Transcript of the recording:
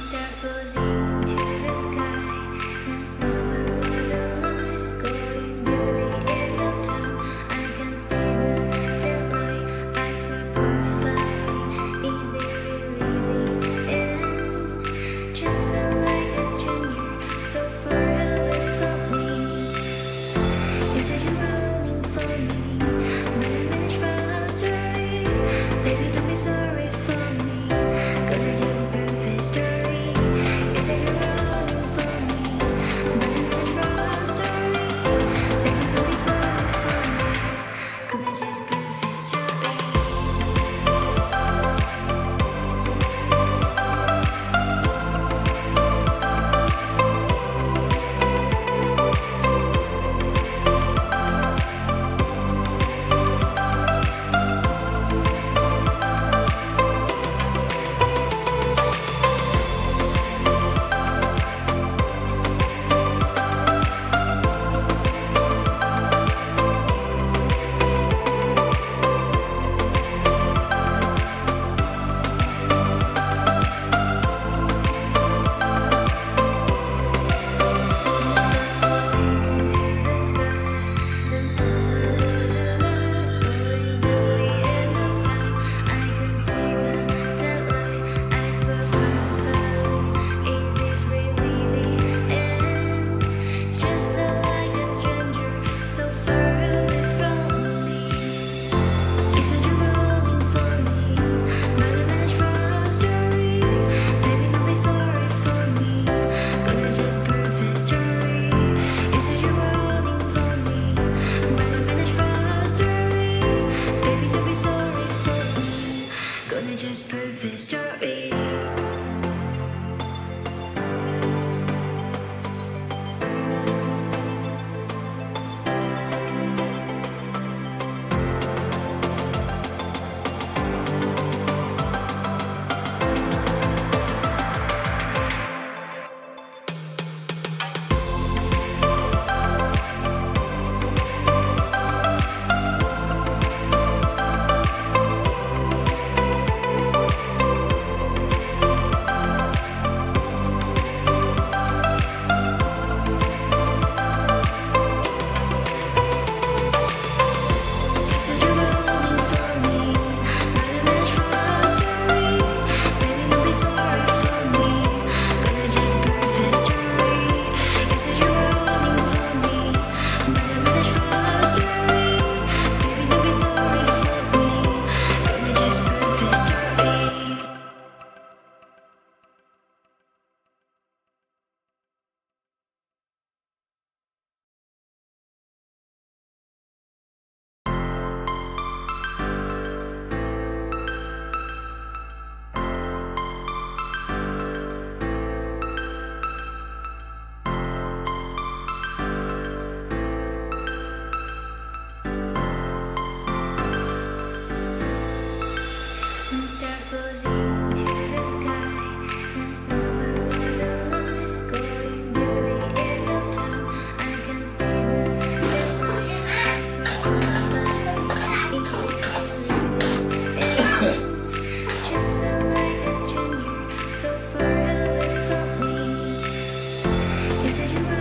Start floating to the sky. The summer was alive, going to the end of time. I can see the daylight. I swear perfectly, is it really the end? Just so like a stranger, so far away from me. You said you're running for me, but I managed from our story. Baby, don't be sorry for me. Gonna just perfect story. You said you're running for me, but I managed from our story. Baby, don't be sorry for me. Gonna just perfect story. Just perfect story. Start floating to the sky. The summer was alive, going to the end of time. I can see the daylight. I swear perfectly, just so like a stranger, so far away from me. You said you were